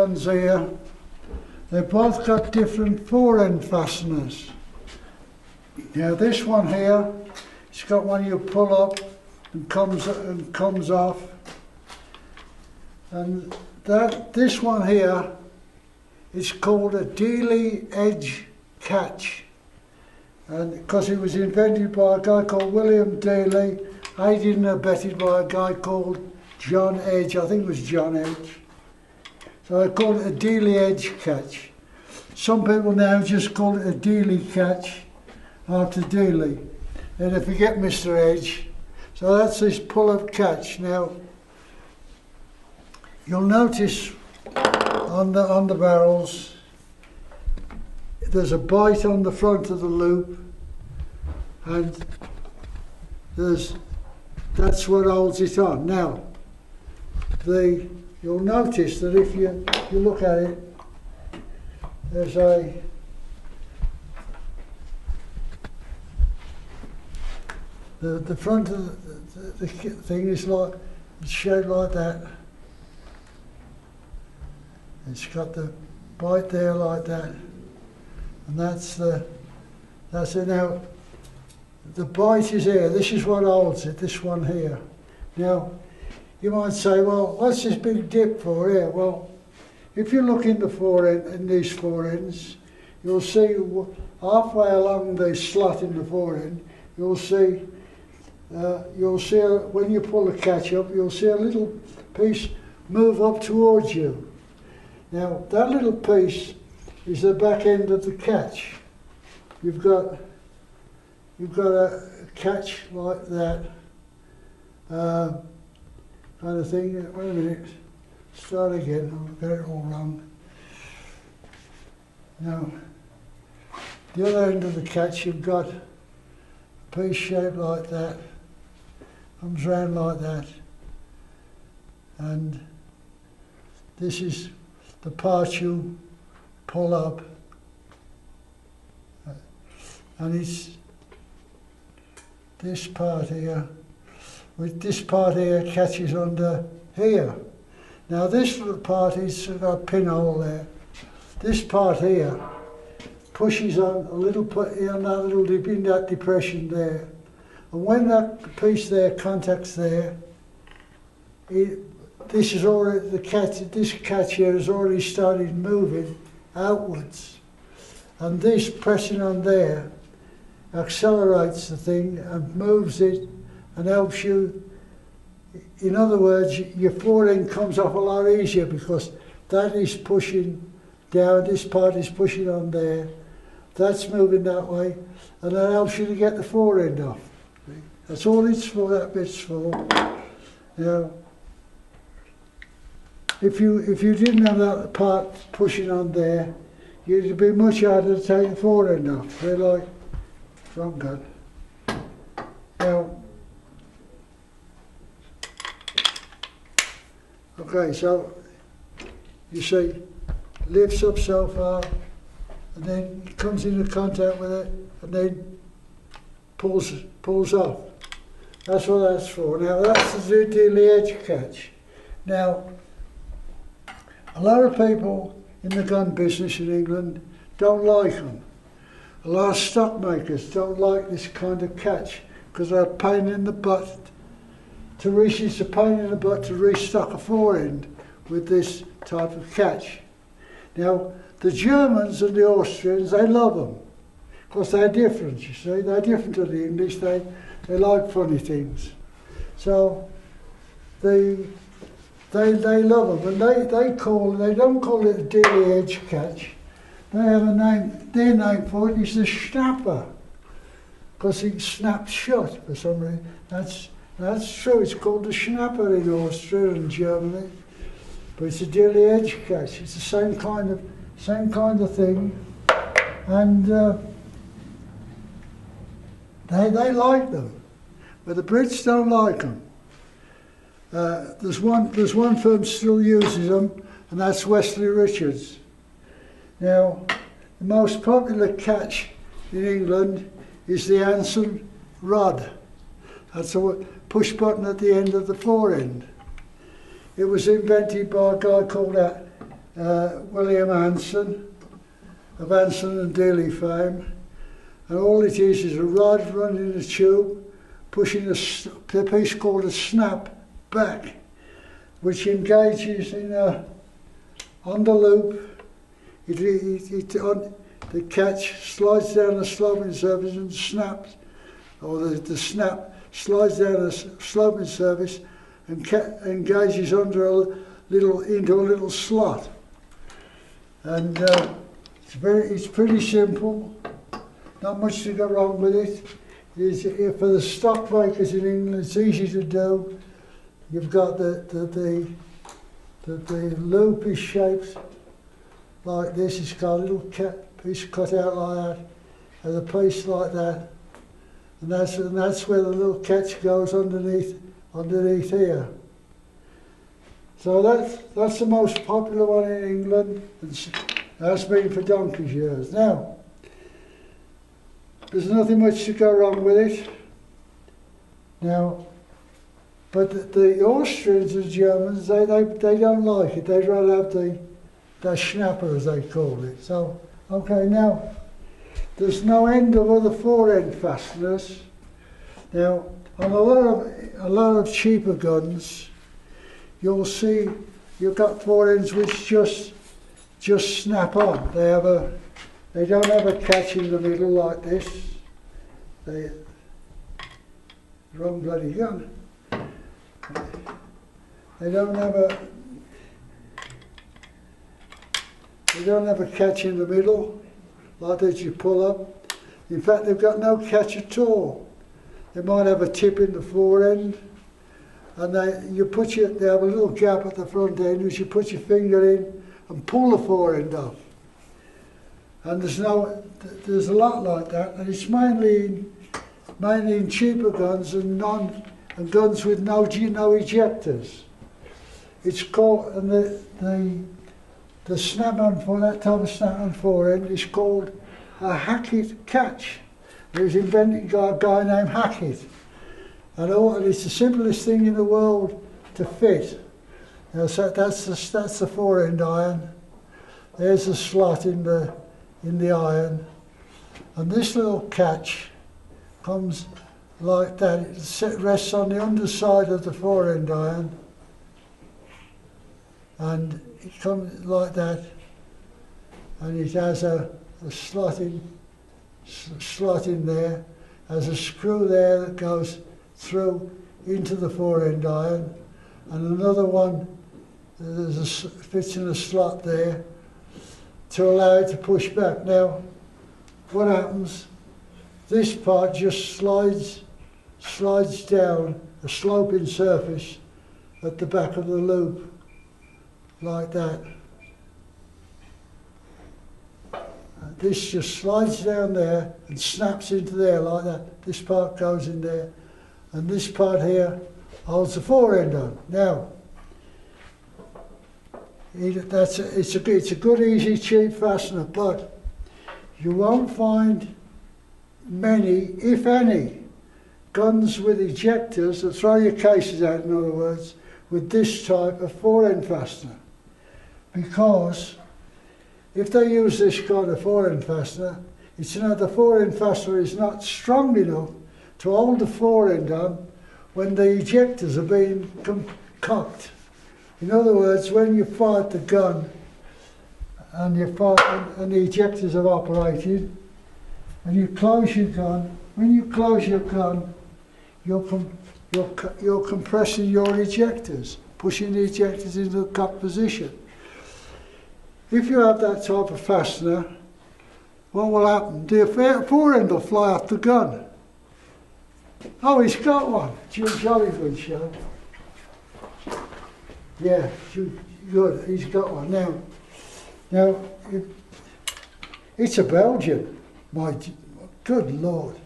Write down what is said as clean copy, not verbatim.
guns here, they've both got different forend fasteners. Now this one here, it's got one you pull up and comes off, and this one here is called a dealy edge catch, and because it was invented by a guy called William Dealey, aided and abetted by a guy called John Edge. I think it was John Edge. So I call it a dealy edge catch. Some people now just call it a dealy catch after Dealey. And they forget Mr. Edge. So that's this pull-up catch. Now, you'll notice on the barrels, there's a bite on the front of the loop, and that's what holds it on. Now, you'll notice that if you look at it, there's the front of the thing is it's shaped like that. It's got the bite there like that, and that's it. Now, the bite is here. This is what holds it. This one here. Now, you might say, well, what's this big dip for here? Well, if you look in these forends, you'll see halfway along the slot in the forend, you'll see when you pull the catch up, you'll see a little piece move up towards you. Now, that little piece is the back end of the catch. You've got a catch like that. Kind of thing. Wait a minute. Start again. I've got it all wrong. Now, the other end of the catch, you've got a piece shaped like that. Comes round like that. And this is the part you pull up. And it's this part here. With this part here catches under here. Now this little part is got a pinhole there. This part here pushes on a little in that little dip, in that depression there. And when that piece there contacts there, this is already this catch here has already started moving outwards. And this pressing on there accelerates the thing and moves it and helps you. In other words, your forend comes off a lot easier because that is pushing down, this part is pushing on there, that's moving that way, and that helps you to get the forend off. That's all it's for, that bit's for. Now, if you didn't have that part pushing on there, it'd be much harder to take the forend off. They're like front gun. Now, okay, so you see, lifts up so far, and then it comes into contact with it, and then pulls off. That's what that's for. Now that's the dealy edge catch. Now, a lot of people in the gun business in England don't like them. A lot of stockmakers don't like this kind of catch because they're a pain in the butt to it's a pain in the butt to restock a forend with this type of catch. Now, the Germans and the Austrians, they love them because they're different, you see. They're different to the English. They like funny things. So they love them, and they don't call it a dealy edge catch. They have a name, their name for it is the snapper, because it snaps shut for some reason. That's true, it's called the snapper in Austria and Germany, but it's a dealy edge catch. It's the same kind of thing, and they like them, but the Brits don't like them. There's one firm still uses them, and that's Wesley Richards. Now, the most popular catch in England is the Anson rod. That's a push button at the end of the forend. It was invented by a guy called William Hanson, of Hanson and Daly fame, and all it is a rod running a tube, pushing a piece called a snap back, which engages in on the loop. The catch slides down the sloping surface and snaps, or the snap slides down the sloping surface and engages under into a little slot. And it's pretty simple. Not much to go wrong with it. For the stock makers in England, it's easy to do. You've got the loop is shaped like this. It's got a little piece cut out like that, and a piece like that, and that's where the little catch goes underneath here. So that's the most popular one in England, and that's been for donkey's years. Now, there's nothing much to go wrong with it. Now, but the Austrians and Germans, they don't like it. They'd rather have the schnapper, as they call it. So, okay, now, there's no end of other forend fasteners. Now, on a lot of cheaper guns, you'll see you've got forends which just snap on. They don't have a catch in the middle like this. Wrong bloody gun. They don't have a catch in the middle like that you pull up. In fact, they've got no catch at all. They might have a tip in the forend, and they have a little gap at the front end which you put your finger in and pull the forend off. And there's a lot like that, and it's mainly in cheaper guns and guns with no ejectors. It's called, and the snap-on for that type of snap-on forend is called a Hackett catch. It was invented by a guy named Hackett, and it's the simplest thing in the world to fit. Now, so that's the forend iron. There's a slot in the iron, and this little catch comes like that. It rests on the underside of the forend iron, and it comes like that, and it has a slot in there, has a screw there that goes through into the forend iron, and another one fits in a slot there to allow it to push back. Now, what happens? This part just slides down a sloping surface at the back of the loop, like that. This just slides down there and snaps into there like that. This part goes in there, and this part here holds the forend on. Now, it's a good, easy, cheap fastener, but you won't find many, if any, guns with ejectors that throw your cases out, in other words, with this type of forend fastener. Because if they use this kind of forend fastener, the forend fastener is not strong enough to hold the forend on when the ejectors are being cocked. In other words, when you fired the gun and the ejectors have operated, and you close your gun, when you close your gun, you're compressing your ejectors, pushing the ejectors into the cocked position. If you have that type of fastener, what will happen? The forend will fly off the gun. Oh, he's got one. Jolly good show. Yeah, good. He's got one now. It's a Belgian. My good Lord.